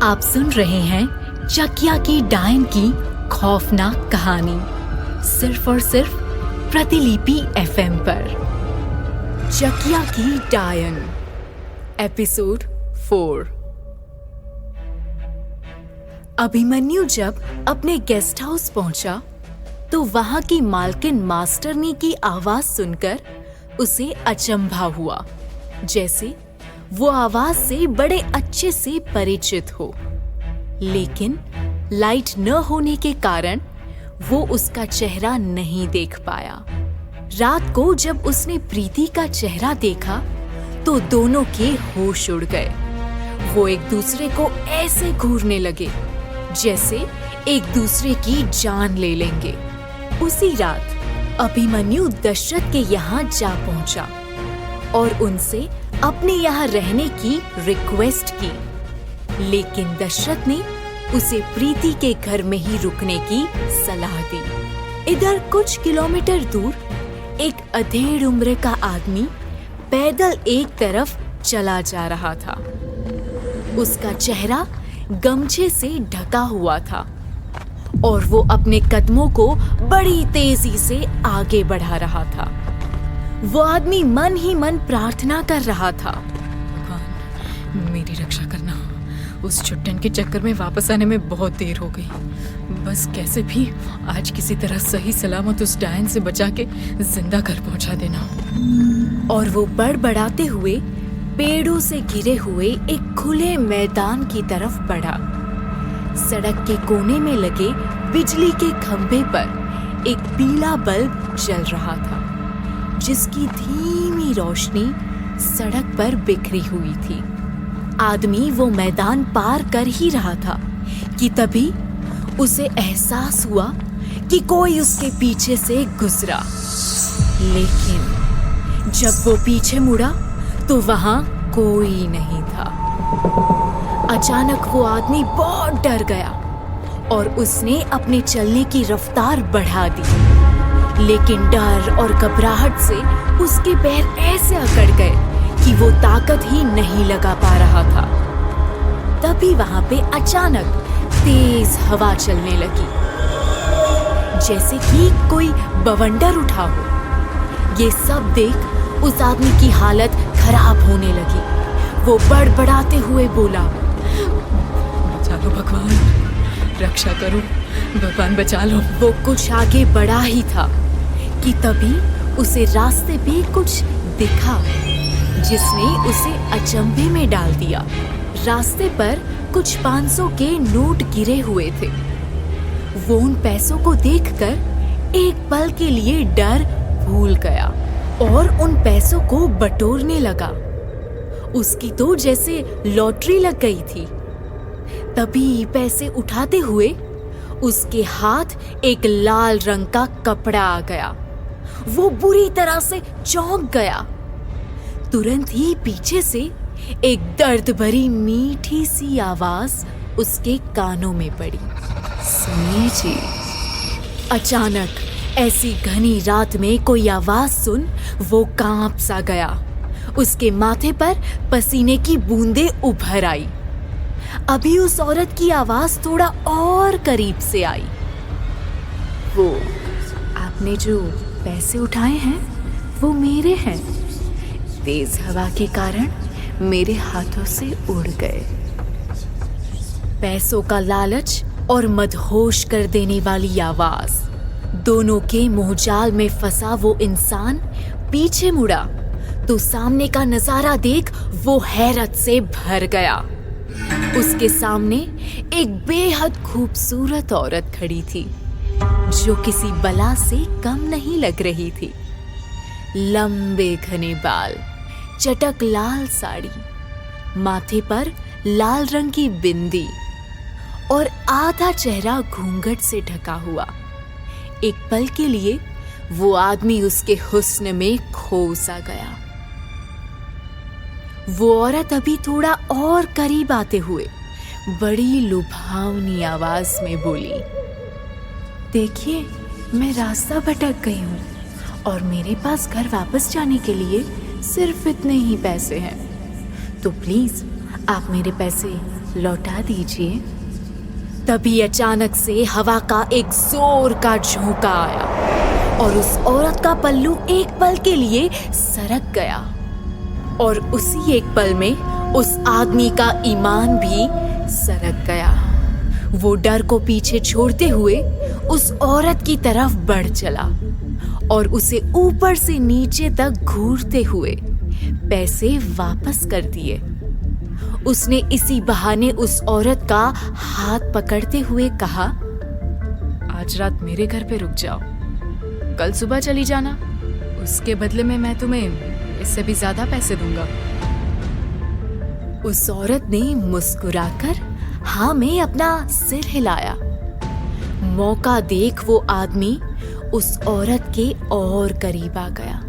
आप सुन रहे हैं चकिया की डायन की खौफनाक कहानी सिर्फ और सिर्फ प्रतिलिपि एफएम पर। चकिया की डायन एपिसोड 4। अभिमन्यु जब अपने गेस्ट हाउस पहुंचा तो वहां की मालकिन मास्टरनी की आवाज सुनकर उसे अचंभा हुआ, जैसे वो आवाज से बड़े अच्छे से परिचित हो। लेकिन लाइट न होने के कारण वो उसका चेहरा नहीं देख पाया। रात को जब उसने प्रीति का चेहरा देखा तो दोनों के होश उड़ गए। वो एक दूसरे को ऐसे घूरने लगे जैसे एक दूसरे की जान ले लेंगे। उसी रात अभिमन्यु दशरथ के यहाँ जा पहुंचा और उनसे अपने यहाँ रहने की रिक्वेस्ट की, लेकिन दशरथ ने उसे प्रीति के घर में ही रुकने की सलाह दी। इधर कुछ किलोमीटर दूर एक अधेड़ उम्र का आदमी पैदल एक तरफ चला जा रहा था। उसका चेहरा गमछे से ढका हुआ था और वो अपने कदमों को बड़ी तेजी से आगे बढ़ा रहा था। वो आदमी मन ही मन प्रार्थना कर रहा था, भगवान मेरी रक्षा करना। उस छुट्टन के चक्कर में वापस आने में बहुत देर हो गई। बस कैसे भी आज किसी तरह सही सलामत उस डायन से बचा के जिंदा घर पहुंचा देना। और वो बड़बड़ाते हुए पेड़ों से घिरे हुए एक खुले मैदान की तरफ बढ़ा। सड़क के कोने में लगे बिजली के खंभे पर एक पीला बल्ब जल रहा था, जिसकी धीमी रोशनी सड़क पर बिखरी हुई थी। आदमी वो मैदान पार कर ही रहा था कि तभी उसे एहसास हुआ कि कोई उसके पीछे से गुजरा। लेकिन जब वो पीछे मुड़ा तो वहां कोई नहीं था। अचानक वो आदमी बहुत डर गया और उसने अपने चलने की रफ्तार बढ़ा दी। लेकिन डर और घबराहट से उसके पैर ऐसे अकड़ गए कि वो ताकत ही नहीं लगा पा रहा था। तभी वहां पे अचानक तेज हवा चलने लगी, जैसे कि कोई बवंडर उठा हो। ये सब देख उस आदमी की हालत खराब होने लगी। वो बड़बड़ाते हुए बोला, बचा लो भगवान, रक्षा करो भगवान, बचा लो। वो कुछ आगे बढ़ा ही था कि तभी उसे रास्ते पे कुछ दिखा जिसने उसे अचंभे में डाल दिया। रास्ते पर कुछ 500 के नोट गिरे हुए थे। वो उन पैसों को देखकर एक पल के लिए डर भूल गया और उन पैसों को बटोरने लगा। उसकी तो जैसे लॉटरी लग गई थी। तभी पैसे उठाते हुए उसके हाथ एक लाल रंग का कपड़ा आ गया। वो बुरी तरह से चौंक गया। तुरंत ही पीछे से एक दर्द भरी मीठी सी आवाज उसके कानों में पड़ी, सुनिए जी। अचानक ऐसी घनी रात में कोई आवाज सुन वो कांप सा गया। उसके माथे पर पसीने की बूंदें उभर आई। अभी उस औरत की आवाज थोड़ा और करीब से आई, वो आपने जो पैसे उठाए हैं वो मेरे हैं। तेज हवा के कारण मेरे हाथों से उड़ गए। पैसों का लालच और मदहोश कर देने वाली आवाज, दोनों के मोहजाल में फंसा वो इंसान पीछे मुड़ा तो सामने का नजारा देख वो हैरत से भर गया। उसके सामने एक बेहद खूबसूरत औरत खड़ी थी जो किसी बला से कम नहीं लग रही थी। लंबे घने बाल, चटक लाल साड़ी, माथे पर लाल रंग की बिंदी और आधा चेहरा घूंघट से ढका हुआ। एक पल के लिए वो आदमी उसके हुस्न में खो सा गया। वो औरत अभी थोड़ा और करीब आते हुए बड़ी लुभावनी आवाज में बोली, देखिए मैं रास्ता भटक गई हूँ और मेरे पास घर वापस जाने के लिए सिर्फ इतने ही पैसे हैं, तो प्लीज आप मेरे पैसे लौटा दीजिए। तभी अचानक से हवा का एक जोर का झोंका आया और उस औरत का पल्लू एक पल के लिए सरक गया और उसी एक पल में उस आदमी का ईमान भी सरक गया। वो डर को पीछे छोड़ते हुए उस औरत की तरफ बढ़ चला और उसे ऊपर से नीचे तक घूरते हुए पैसे वापस कर दिए। उसने इसी बहाने उस औरत का हाथ पकड़ते हुए कहा, आज रात मेरे घर पे रुक जाओ, कल सुबह चली जाना। उसके बदले में मैं तुम्हें इससे भी ज्यादा पैसे दूंगा। उस औरत ने मुस्कुराकर हाँ में अपना सिर हिलाया। मौका देख वो आदमी उस औरत के और करीब आ गया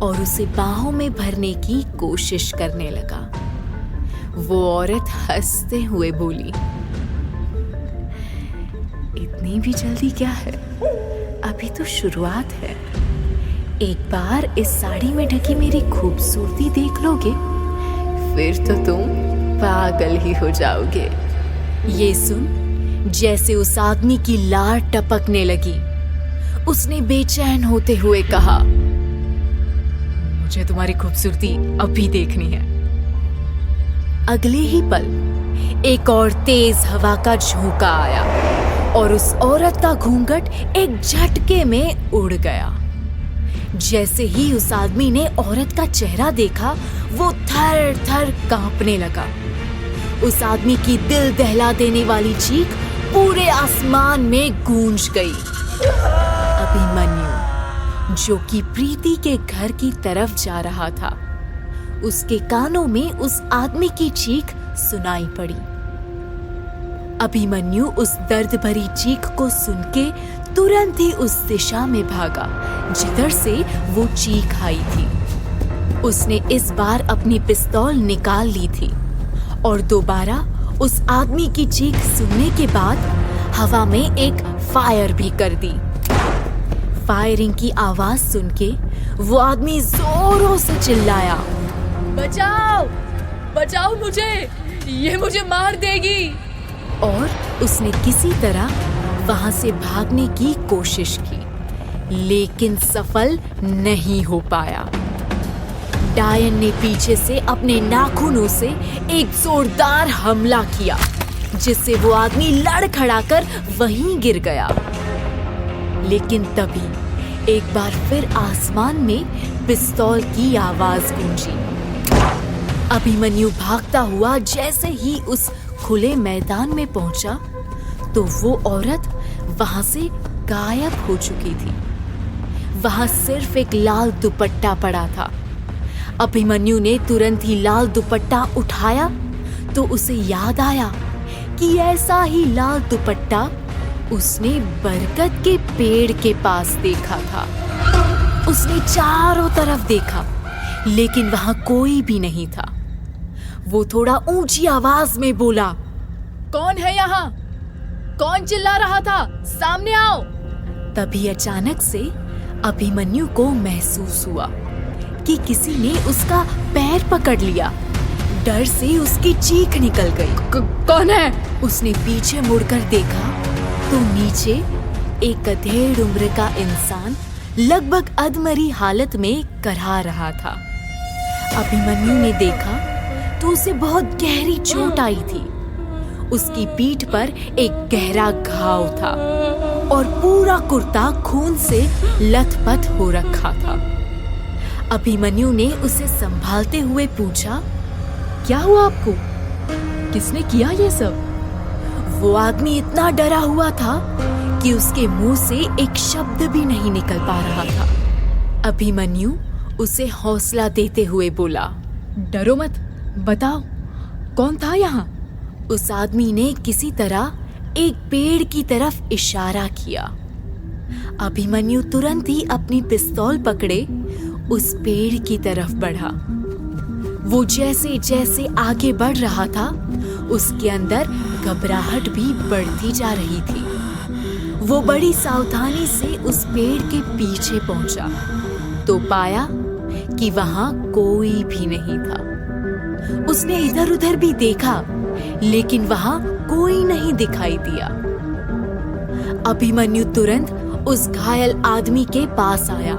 और उसे बाहों में भरने की कोशिश करने लगा। वो औरत हंसते हुए बोली, इतनी भी जल्दी क्या है, अभी तो शुरुआत है। एक बार इस साड़ी में ढकी मेरी खूबसूरती देख लोगे, फिर तो तुम पागल ही हो जाओगे। ये सुन जैसे उस आदमी की लार टपकने लगी, उसने बेचैन होते हुए कहा, मुझे तुम्हारी खूबसूरती अभी देखनी है। अगले ही पल एक और तेज हवा का झोंका आया और उस औरत का घूंघट एक झटके में उड़ गया। जैसे ही उस आदमी ने औरत का चेहरा देखा, वो थर थर कांपने लगा। उस आदमी की दिल दहला देने वाली चीख पूरे आसमान में गूंज गई। अभिमन्यु, जो कि प्रीति के घर की तरफ जा रहा था, उसके कानों में उस आदमी की चीख सुनाई पड़ी। अभिमन्यु उस दर्द भरी चीख को सुन के तुरंत ही उस दिशा में भागा जिधर से वो चीख आई थी। उसने इस बार अपनी पिस्तौल निकाल ली थी और दोबारा उस आदमी की चीख सुनने के बाद हवा में एक फायर भी कर दी। फायरिंग की आवाज सुन के वो आदमी जोरों से चिल्लाया, बचाओ, बचाओ मुझे, ये मुझे मार देगी। और उसने किसी तरह वहां से भागने की कोशिश की, लेकिन सफल नहीं हो पाया। डायन ने पीछे से अपने नाखूनों से एक जोरदार हमला किया, जिससे वो आदमी लड़खड़ाकर वहीं गिर गया। लेकिन तभी एक बार फिर आसमान में पिस्तौल की आवाज गूंजी। अभिमन्यु भागता हुआ जैसे ही उस खुले मैदान में पहुंचा, तो वो औरत वहां से गायब हो चुकी थी। वहां सिर्फ एक लाल दुपट्टा पड़ा था। अभिमन्यु ने तुरंत ही लाल दुपट्टा उठाया तो उसे याद आया कि ऐसा ही लाल दुपट्टा उसने बरगद के पेड़ के पास देखा था। उसने चारों तरफ देखा, लेकिन वहां कोई भी नहीं था। वो थोड़ा ऊंची आवाज में बोला, कौन है यहाँ? कौन चिल्ला रहा था? सामने आओ। तभी अचानक से अभिमन्यु को महसूस हुआ कि किसी ने उसका पैर पकड़ लिया। डर से उसकी चीख निकल गई। कौन है? उसने पीछे मुड़कर देखा तो नीचे एक अधेड़ उम्र का इंसान लगभग अधमरी हालत में करहा रहा था। अभिमन्यु ने देखा तो उसे बहुत गहरी चोट आई थी। उसकी पीठ पर एक गहरा घाव था और पूरा कुर्ता खून से लथपथ हो रखा था। अभिमन्यु ने उसे संभालते हुए पूछा, क्या हुआ आपको? किसने किया ये सब? वो आदमी इतना डरा हुआ था कि उसके मुंह से एक शब्द भी नहीं निकल पा रहा था। अभिमन्यु उसे हौसला देते हुए बोला, डरो मत, बताओ कौन था यहाँ? उस आदमी ने किसी तरह एक पेड़ की तरफ इशारा किया। अभिमन्यु तुरंत ही अपनी पिस्तौल पकड़े उस पेड़ की तरफ बढ़ा। वो जैसे जैसे आगे बढ़ रहा था, उसके अंदर घबराहट भी बढ़ती जा रही थी। वो बड़ी सावधानी से उस पेड़ के पीछे पहुंचा तो पाया कि वहां कोई भी नहीं था। उसने इधर उधर भी देखा, लेकिन वहां कोई नहीं दिखाई दिया। अभिमन्यु तुरंत उस घायल आदमी के पास आया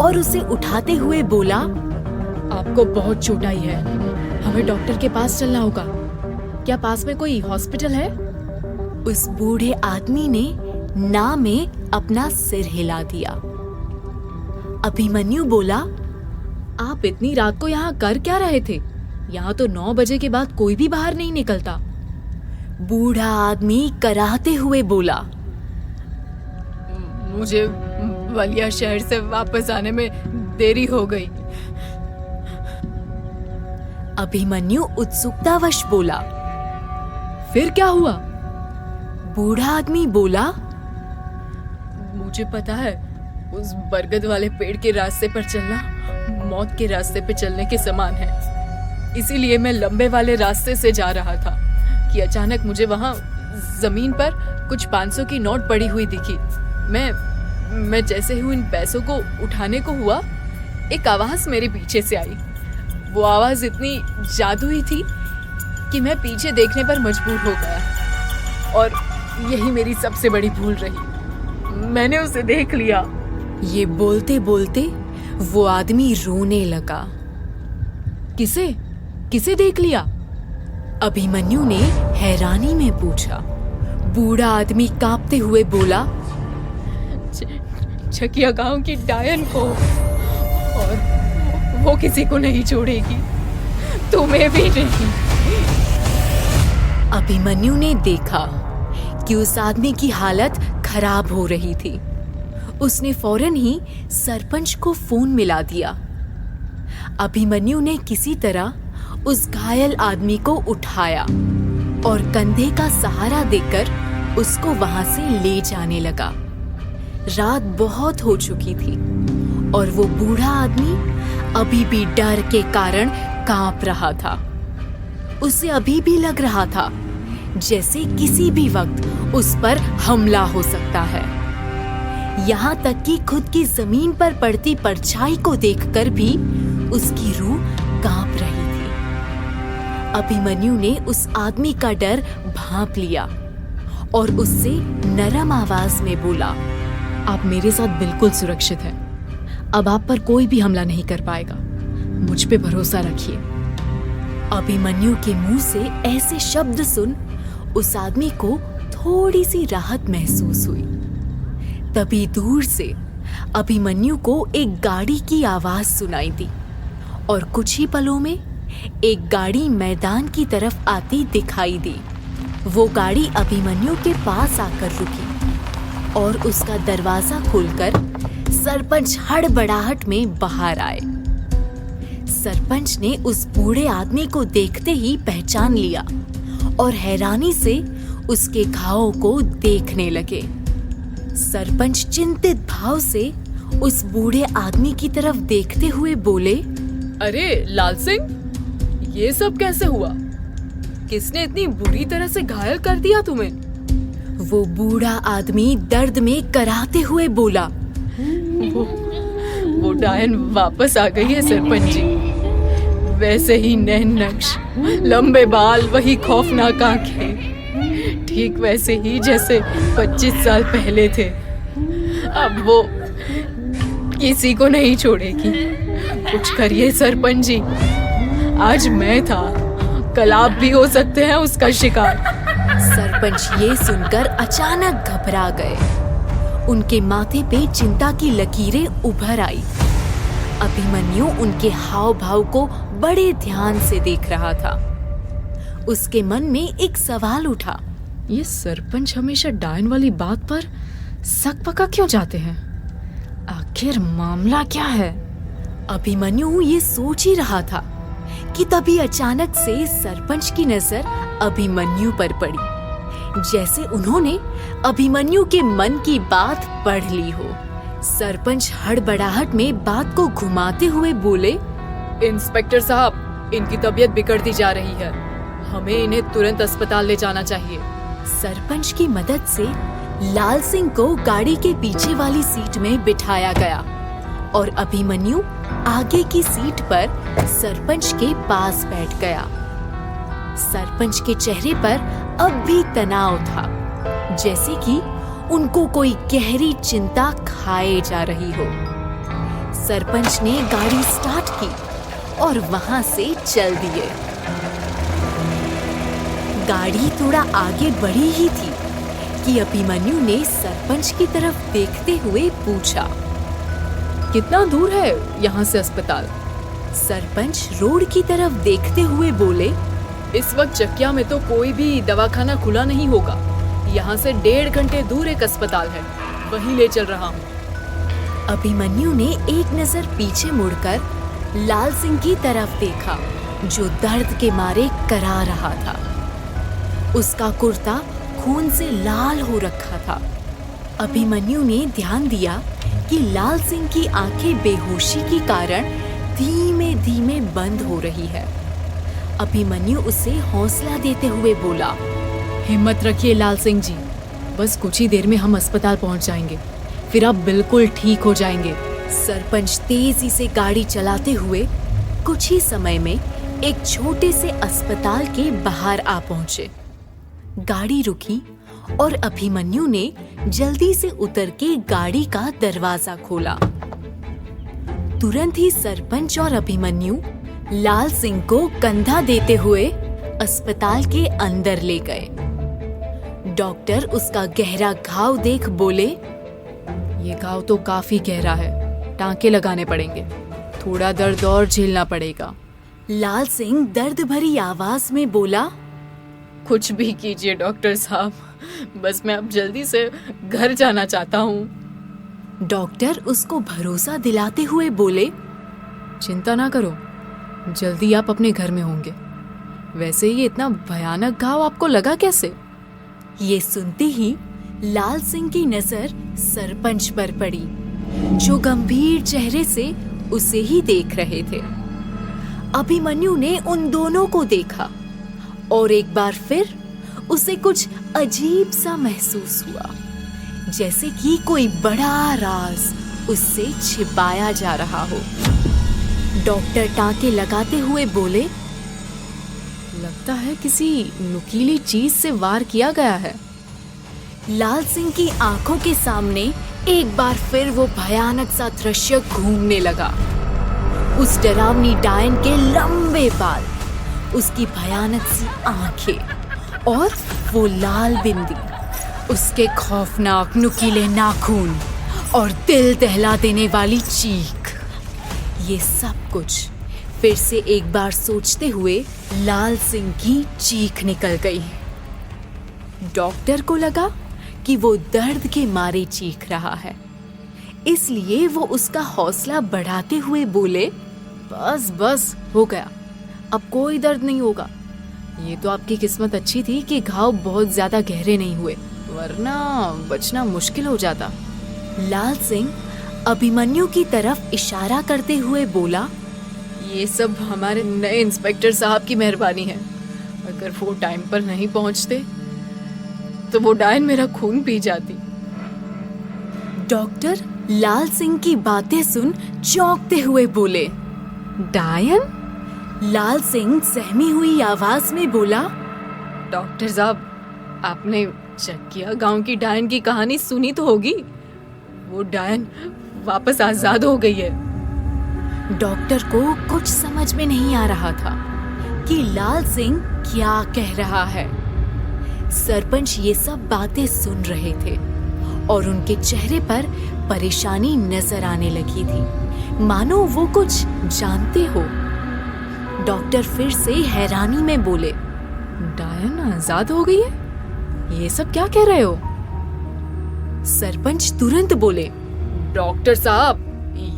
और उसे उठाते हुए बोला, आपको बहुत चोट आई है, हमें डॉक्टर के पास चलना होगा। क्या पास में कोई हॉस्पिटल है? उस बूढ़े आदमी ने ना में अपना सिर हिला दिया। अभिमन्यु बोला, आप इतनी रात को यहाँ कर क्या रहे थे? यहाँ तो 9 बजे के बाद कोई भी बाहर नहीं निकलता। बूढ़ा आदमी कराहते हुए बोला, मुझे बलिया शहर से वापस आने में देरी हो गई। अभिमन्यु उत्सुकतावश बोला, फिर क्या हुआ? बूढ़ा आदमी बोला, मुझे पता है, उस बरगद वाले पेड़ के रास्ते पर चलना मौत के रास्ते पे चलने के समान है। इसीलिए मैं लंबे वाले रास्ते से जा रहा था कि अचानक मुझे वहां जमीन पर कुछ 500 की नोट पड़ी हुई दिखी। मैं जैसे ही उन पैसों को उठाने को हुआ, एक आवाज मेरे पीछे से आई। वो आवाज इतनी जादुई थी कि मैं पीछे देखने पर मजबूर हो गया, और यही मेरी सबसे बड़ी भूल रही। मैंने उसे देख लिया। ये बोलते बोलते वो आदमी रोने लगा। किसे देख लिया? अभिमन्यु ने हैरानी में पूछा। बूढ़ा आदमी कांपते हुए बोला, छकिया गांव की डायन को, और वो किसी को नहीं छोड़ेगी, तुम्हें भी नहीं। अभिमन्यु ने देखा कि उस आदमी की हालत खराब हो रही थी। उसने फौरन ही सरपंच को फोन मिला दिया। अभिमन्यु ने किसी तरह उस घायल आदमी को उठाया और कंधे का सहारा देकर उसको वहां से ले जाने लगा। रात बहुत हो चुकी थी और वो बूढ़ा आदमी अभी भी डर के कारण कांप रहा था। उसे अभी भी लग रहा था जैसे किसी भी वक्त उस पर हमला हो सकता है। यहाँ तक कि खुद की जमीन पर पड़ती परछाई को देखकर भी उसकी रूह कांप रही थी। अभिमन्यु ने उस आदमी का डर भांप लिया और उससे नरम आवाज में बोला, आप मेरे साथ बिल्कुल सुरक्षित हैं। अब आप पर कोई भी हमला नहीं कर पाएगा। मुझ पे भरोसा रखिए। अभिमन्यु के मुंह से ऐसे शब्द सुन उस आदमी को थोड़ी सी राहत महसूस हुई। तभी दूर से अभिमन्यु को एक गाड़ी की आवाज सुनाई दी और कुछ ही पलों में एक गाड़ी मैदान की तरफ आती दिखाई दी। वो गाड़ी अभिमन्यु के पास आकर रुकी और उसका दरवाजा खोलकर सरपंच हड़बड़ाहट में बाहर आए। सरपंच ने उस बूढ़े आदमी को देखते ही पहचान लिया और हैरानी से उसके घावों को देखने लगे। सरपंच चिंतित भाव से उस बूढ़े आदमी की तरफ देखते हुए बोले, अरे लाल सिंह, ये सब कैसे हुआ? किसने इतनी बुरी तरह से घायल कर दिया तुम्हें? वो बूढ़ा आदमी दर्द में कराहते हुए बोला, वो डायन वापस आ गई है सरपंच जी। वैसे ही नैन नक्श, लंबे बाल, वही खौफनाक आंखें, ठीक वैसे ही जैसे 25 साल पहले थे। अब वो किसी को नहीं छोड़ेगी। कुछ करिए सरपंच जी। आज मैं था, कल आप भी हो सकते हैं उसका शिकार। सरपंच ये सुनकर अचानक घबरा गए। उनके माथे पे चिंता की लकीरें उभर आई। अभिमन्यु उनके हाव भाव को बड़े ध्यान से देख रहा था। उसके मन में एक सवाल उठा, ये सरपंच हमेशा डायन वाली बात पर सक पका क्यों जाते हैं? आखिर मामला क्या है? अभिमन्यु ये सोच ही रहा था कि तभी अचानक से सरपंच की नजर अभिमन्यु पर पड़ी, जैसे उन्होंने अभिमन्यु के मन की बात पढ़ ली हो। सरपंच हड़बड़ाहट में बात को घुमाते हुए बोले, इंस्पेक्टर साहब, इनकी तबीयत बिगड़ती जा रही है। हमें इन्हें तुरंत अस्पताल ले जाना चाहिए। सरपंच की मदद से लाल सिंह को गाड़ी के पीछे वाली सीट में बिठाया गया और अभिमन्यु आगे की सीट पर सरपंच के पास बैठ गया। सरपंच के चेहरे पर अब भी तनाव था, जैसे कि उनको कोई गहरी चिंता खाए जा रही हो। सरपंच ने गाड़ी स्टार्ट की और वहां से चल दिए। गाड़ी थोड़ा आगे बढ़ी ही थी कि अभिमन्यु ने सरपंच की तरफ देखते हुए पूछा, कितना दूर है यहाँ से अस्पताल? सरपंच रोड की तरफ देखते हुए बोले, इस वक्त चकिया में तो कोई भी दवाखाना खुला नहीं होगा। यहाँ से 1.5 घंटे दूर एक अस्पताल है, वहीं ले चल रहा हूँ। अभिमन्यु ने एक नजर पीछे मुड़कर लाल सिंह की तरफ देखा, जो दर्द के मारे करा रहा था। उसका कुर्ता खून से लाल हो रखा था। अभिमन्यु ने ध्यान दिया कि लाल सिंह की आंखें बेहोशी के कारण धीमे धीमे बंद हो रही है। अभिमन्यु उसे हौसला देते हुए बोला, हिम्मत रखिए लाल सिंह जी, बस कुछ ही देर में हम अस्पताल पहुंच जाएंगे, फिर आप बिल्कुल ठीक हो जाएंगे। सरपंच तेजी से गाड़ी चलाते हुए कुछ ही समय में एक छोटे से अस्पताल के बाहर आ पहुंचे। गाड़ी रुकी और अभिमन्यु ने जल्दी से उतर के गाड़ी का दरवाजा खोला। तुरंत ही सरपंच और अभिमन्यु लाल सिंह को कंधा देते हुए अस्पताल के अंदर ले गए। डॉक्टर उसका गहरा घाव देख बोले, ये घाव तो काफी गहरा है, टांके लगाने पड़ेंगे, थोड़ा दर्द और झेलना पड़ेगा। लाल सिंह दर्द भरी आवाज में बोला, कुछ भी कीजिए डॉक्टर साहब, बस मैं अब जल्दी से घर जाना चाहता हूँ। डॉक्टर उसको भरोसा दिलाते हुए बोले, चिंता ना करो, जल्दी आप अपने घर में होंगे। वैसे ये इतना भयानक घाव आपको लगा कैसे? ये सुनते ही लाल सिंह की नजर सरपंच पर पड़ी, जो गंभीर चेहरे से उसे ही देख रहे थे। अभिमन्यु ने उन दोनों को देखा और एक बार फिर उसे कुछ अजीब सा महसूस हुआ, जैसे कि कोई बड़ा राज उससे छिपाया जा रहा हो। डॉक्टर टांके लगाते हुए बोले, लगता है किसी नुकीली चीज से वार किया गया है। लाल सिंह की आंखों के सामने एक बार फिर वो भयानक सा दृश्य घूमने लगा। उस डरावनी डायन के लंबे बाल, उसकी भयानक सी आंखें और वो लाल बिंदी, उसके खौफनाक नुकीले नाखून और दिल दहला देने वाली चीख। ये सब कुछ फिर से एक बार सोचते हुए लाल सिंह की चीख निकल गई। डॉक्टर को लगा कि वो दर्द के मारे चीख रहा है, इसलिए वो उसका हौसला बढ़ाते हुए बोले, बस बस हो गया, अब कोई दर्द नहीं होगा। ये तो आपकी किस्मत अच्छी थी कि घाव बहुत ज्यादा गहरे नहीं हुए, वरना बचना मुश्किल हो जाता। लाल सिंह अभिमन्यु की तरफ इशारा करते हुए बोला, ये सब हमारे नए इंस्पेक्टर साहब की मेहरबानी है। अगर वो टाइम पर नहीं पहुंचते तो वो डायन मेरा खून पी जाती। डॉक्टर लाल सिंह की बातें सुन चौंकते हुए बोले, डायन? लाल सिंह सहमी हुई आवाज में बोला, डॉक्टर साहब, आपने चकिया गांव की डायन की कहानी सुनी तो होगी। वो डायन वापस आजाद हो गई है। डॉक्टर को कुछ समझ में नहीं आ रहा था कि लाल सिंह क्या कह रहा है। सरपंच ये सब बातें सुन रहे थे और उनके चेहरे पर परेशानी नजर आने लगी थी, मानो वो कुछ जानते हो। डॉक्टर फिर से हैरानी में बोले, डायन आजाद हो गई है? ये सब क्या कह रहे हो? सरपंच तुरंत बोले, डॉक्टर साहब,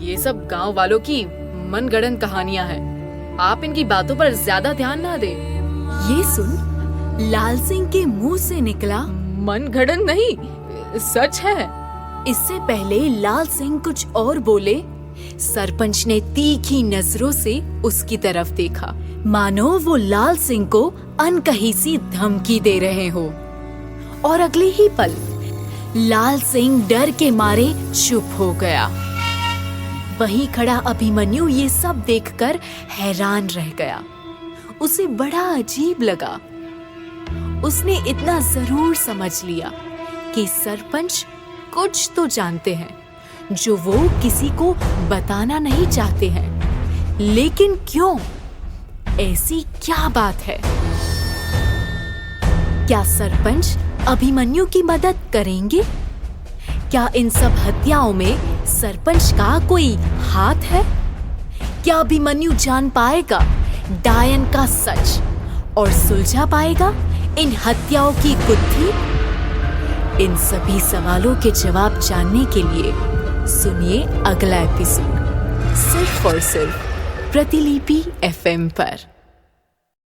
ये सब गांव वालों की मनगढ़ंत कहानियां हैं। आप इनकी बातों पर ज्यादा ध्यान ना दें। ये सुन लाल सिंह के मुंह से निकला, मनगढ़ंत नहीं, सच है। इससे पहले लाल सिंह कुछ और बोले, सरपंच ने तीखी नजरों से उसकी तरफ देखा, मानो वो लाल सिंह को अनकही सी धमकी दे रहे हो। और अगले ही पल लाल सिंह डर के मारे चुप हो गया। वहीं खड़ा अभिमन्यु ये सब देखकर हैरान रह गया। उसे बड़ा अजीब लगा। उसने इतना जरूर समझ लिया कि सरपंच कुछ तो जानते हैं जो वो किसी को बताना नहीं चाहते हैं। लेकिन क्यों? ऐसी क्या बात है? क्या सरपंच अभिमन्यु की मदद करेंगे? क्या इन सब हत्याओं में सरपंच का कोई हाथ है? क्या अभिमन्यु जान पाएगा डायन का सच और सुलझा पाएगा इन हत्याओं की गुत्थी? इन सभी सवालों के जवाब जानने के लिए सुनिए अगला एपिसोड, सिर्फ और सिर्फ प्रतिलिपि FM पर।